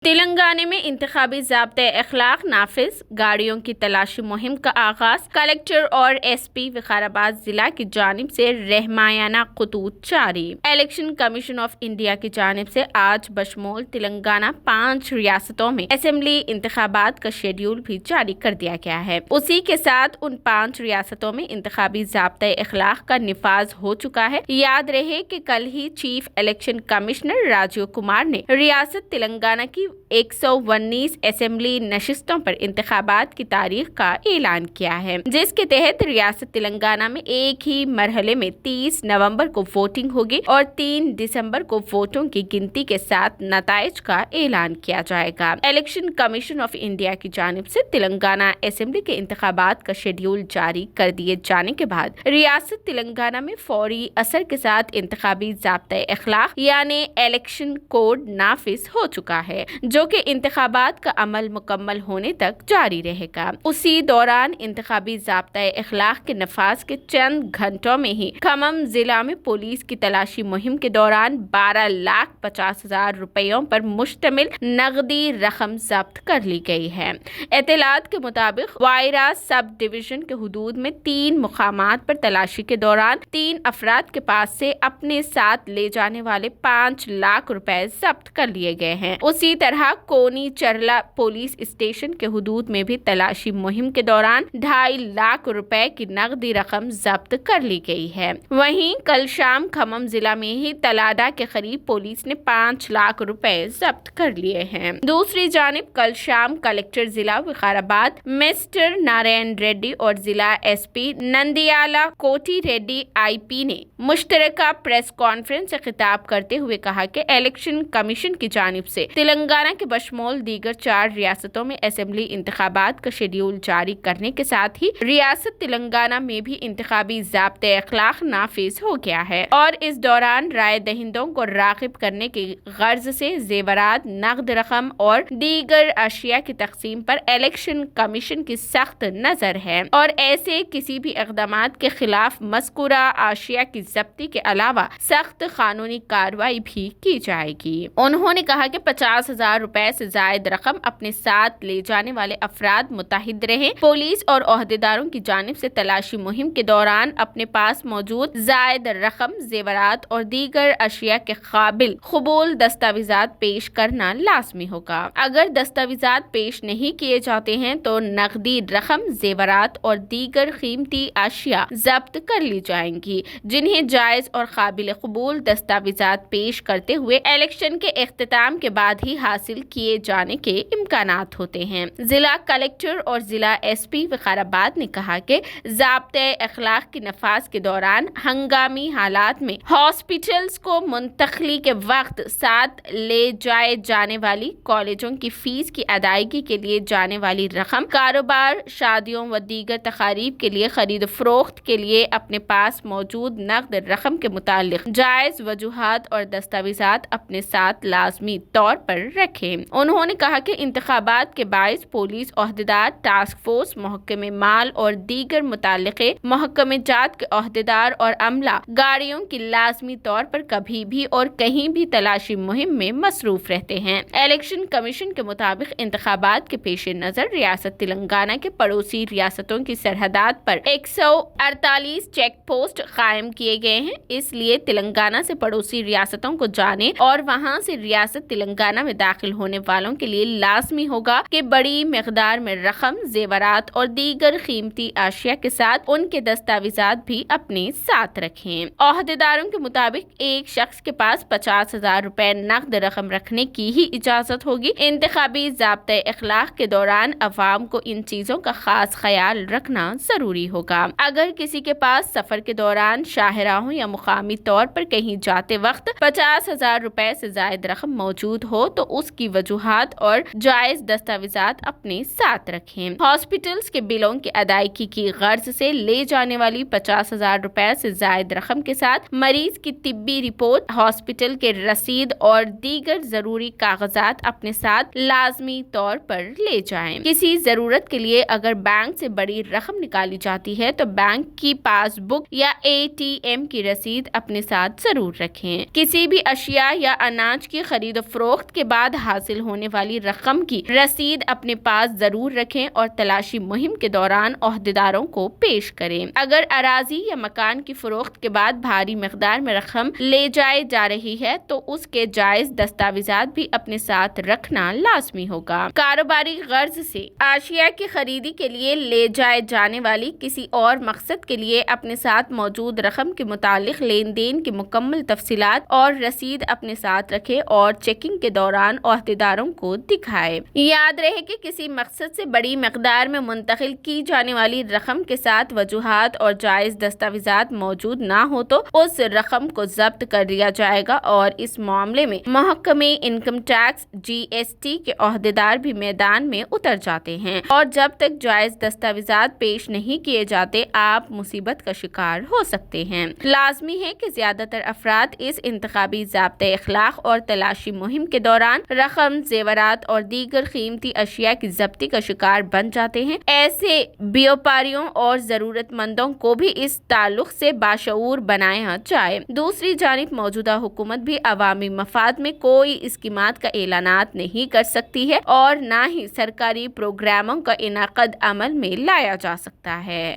تلنگانہ میں انتخابی ضابطۂ اخلاق نافذ، گاڑیوں کی تلاشی مہم کا آغاز، کلکٹر اور ایس پی وقار آباد ضلع کی جانب سے رحمانہ خطوط جاری۔ الیکشن کمیشن آف انڈیا کی جانب سے آج بشمول تلنگانہ 5 ریاستوں میں اسمبلی انتخابات کا شیڈیول بھی جاری کر دیا گیا ہے۔ اسی کے ساتھ ان 5 ریاستوں میں انتخابی ضابطۂ اخلاق کا نفاذ ہو چکا ہے۔ یاد رہے کہ کل ہی chief election commissioner Rajiv Kumar نے ریاست تلنگانہ کی 119 اسمبلی نشستوں پر انتخابات کی تاریخ کا اعلان کیا ہے، جس کے تحت ریاست تلنگانہ میں ایک ہی مرحلے میں 30 نومبر کو ووٹنگ ہوگی اور 3 دسمبر کو ووٹوں کی گنتی کے ساتھ نتائج کا اعلان کیا جائے گا۔ الیکشن کمیشن آف انڈیا کی جانب سے تلنگانہ اسمبلی کے انتخابات کا شیڈیول جاری کر دیے جانے کے بعد ریاست تلنگانہ میں فوری اثر کے ساتھ انتخابی ضابطۂ اخلاق یعنی الیکشن کوڈ نافذ ہو چکا ہے، جو کہ انتخابات کا عمل مکمل ہونے تک جاری رہے گا۔ اسی دوران انتخابی ضابطۂ اخلاق کے نفاذ کے چند گھنٹوں میں ہی کھمم ضلع میں پولیس کی تلاشی مہم کے دوران 12,50,000 روپیوں پر مشتمل نقدی رقم ضبط کر لی گئی ہے۔ اطلاعات کے مطابق وائرا سب ڈویژن کے حدود میں 3 مقامات پر تلاشی کے دوران 3 افراد کے پاس سے اپنے ساتھ لے جانے والے 5 لاکھ روپے ضبط کر لیے گئے ہیں۔ اسی طرح کونی چرلا پولیس اسٹیشن کے حدود میں بھی تلاشی مہم کے دوران 2.5 لاکھ روپے کی نقدی رقم ضبط کر لی گئی ہے۔ وہیں کل شام کھمم ضلع میں ہی تلاڈا کے قریب پولیس نے 5 لاکھ روپے ضبط کر لیے ہیں۔ دوسری جانب کل شام کلکٹر ضلع وقار آباد مسٹر نارائن ریڈی اور ضلع ایس پی نندیالا کوٹی ریڈی آئی پی نے مشترکہ پریس کانفرنس سے خطاب کرتے ہوئے کہا کہ الیکشن کمیشن کی جانب سے تلنگانہ کے بشمول دیگر 4 ریاستوں میں اسمبلی انتخابات کا شیڈیول جاری کرنے کے ساتھ ہی ریاست تلنگانہ میں بھی انتخابی ضابطۂ اخلاق نافذ ہو گیا ہے اور اس دوران رائے دہندوں کو راغب کرنے کی غرض سے زیورات، نقد رقم اور دیگر اشیاء کی تقسیم پر الیکشن کمیشن کی سخت نظر ہے اور ایسے کسی بھی اقدامات کے خلاف مذکورہ اشیاء کی ضبطی کے علاوہ سخت قانونی کارروائی بھی کی جائے گی۔ انہوں نے کہا کہ 50,000 روپے سے زائد رقم اپنے ساتھ لے جانے والے افراد متحد رہیں۔ پولیس اور عہدیداروں کی جانب سے تلاشی مہم کے دوران اپنے پاس موجود زائد رقم، زیورات اور دیگر اشیاء کے قابل قبول دستاویزات پیش کرنا لازمی ہوگا۔ اگر دستاویزات پیش نہیں کیے جاتے ہیں تو نقدی رقم، زیورات اور دیگر قیمتی اشیاء ضبط کر لی جائیں گی، جنہیں جائز اور قابل قبول دستاویزات پیش کرتے ہوئے الیکشن کے اختتام کے بعد ہی حاصل کیے جانے کے امکانات ہوتے ہیں۔ ضلع کلکٹر اور ضلع ایس پی وقار آباد نے کہا کہ ضابطۂ اخلاق کے نفاذ کے دوران ہنگامی حالات میں ہاسپٹلز کو منتقلی کے وقت ساتھ لے جائے جانے والی کالجوں کی فیس کی ادائیگی کے لیے جانے والی رقم، کاروبار، شادیوں و دیگر تقاریب کے لیے خرید و فروخت کے لیے اپنے پاس موجود نقد رقم کے متعلق جائز وجوہات اور دستاویزات اپنے ساتھ لازمی طور پر رکھیں۔ انہوں نے کہا کہ انتخابات کے باعث پولیس عہدیدار، ٹاسک فورس، محکمہ مال اور دیگر متعلقہ محکمہ جات کے عہدیدار اور عملہ گاڑیوں کی لازمی طور پر کبھی بھی اور کہیں بھی تلاشی مہم میں مصروف رہتے ہیں۔ الیکشن کمیشن کے مطابق انتخابات کے پیش نظر ریاست تلنگانہ کے پڑوسی ریاستوں کی سرحدات پر 148 چیک پوسٹ قائم کیے گئے ہیں۔ اس لیے تلنگانہ سے پڑوسی ریاستوں کو جانے اور وہاں سے ریاست تلنگانہ میں داخل ہونے والوں کے لیے لازمی ہوگا کہ بڑی مقدار میں رقم، زیورات اور دیگر قیمتی اشیاء کے ساتھ ان کے دستاویزات بھی اپنے ساتھ رکھیں۔ عہدیداروں کے مطابق ایک شخص کے پاس 50,000 روپے نقد رقم رکھنے کی ہی اجازت ہوگی۔ انتخابی ضابطۂ اخلاق کے دوران عوام کو ان چیزوں کا خاص خیال رکھنا ضروری ہوگا۔ اگر کسی کے پاس سفر کے دوران شاہراہوں یا مقامی طور پر کہیں جاتے وقت 50,000 روپے سے زائد رقم موجود ہو تو اس کی وجوہات اور جائز دستاویزات اپنے ساتھ رکھیں۔ ہاسپٹلز کے بلوں کی ادائیگی کی غرض سے لے جانے والی 50,000 روپے سے زائد رقم کے ساتھ مریض کی طبی رپورٹ، ہاسپٹل کے رسید اور دیگر ضروری کاغذات اپنے ساتھ لازمی طور پر لے جائیں۔ کسی ضرورت کے لیے اگر بینک سے بڑی رقم نکالی جاتی ہے تو بینک کی پاس بک یا ATM کی رسید اپنے ساتھ ضرور رکھیں۔ کسی بھی اشیاء یا اناج کی خرید و فروخت کے بعد بعد حاصل ہونے والی رقم کی رسید اپنے پاس ضرور رکھیں اور تلاشی مہم کے دوران عہدیداروں کو پیش کریں۔ اگر اراضی یا مکان کی فروخت کے بعد بھاری مقدار میں رقم لے جائی جا رہی ہے تو اس کے جائز دستاویزات بھی اپنے ساتھ رکھنا لازمی ہوگا۔ کاروباری غرض سے اشیاء کی خریدی کے لیے لے جائے جانے والی کسی اور مقصد کے لیے اپنے ساتھ موجود رقم کے متعلق لین دین کی مکمل تفصیلات اور رسید اپنے ساتھ رکھے اور چیکنگ کے دوران عہدیداروں کو دکھائے۔ یاد رہے کہ کسی مقصد سے بڑی مقدار میں منتقل کی جانے والی رقم کے ساتھ وجوہات اور جائز دستاویزات موجود نہ ہو تو اس رقم کو ضبط کر لیا جائے گا اور اس معاملے میں محکمہ انکم ٹیکس GST کے عہدیدار بھی میدان میں اتر جاتے ہیں اور جب تک جائز دستاویزات پیش نہیں کیے جاتے آپ مصیبت کا شکار ہو سکتے ہیں۔ لازمی ہے کہ زیادہ تر افراد اس انتخابی ضابطۂ اخلاق اور تلاشی مہم کے دوران رقم، زیورات اور دیگر قیمتی اشیاء کی ضبطی کا شکار بن جاتے ہیں۔ ایسے بیوپاریوں اور ضرورت مندوں کو بھی اس تعلق سے باشعور بنایا جائے۔ دوسری جانب موجودہ حکومت بھی عوامی مفاد میں کوئی اسکیمات کا اعلانات نہیں کر سکتی ہے اور نہ ہی سرکاری پروگراموں کا انعقاد عمل میں لایا جا سکتا ہے۔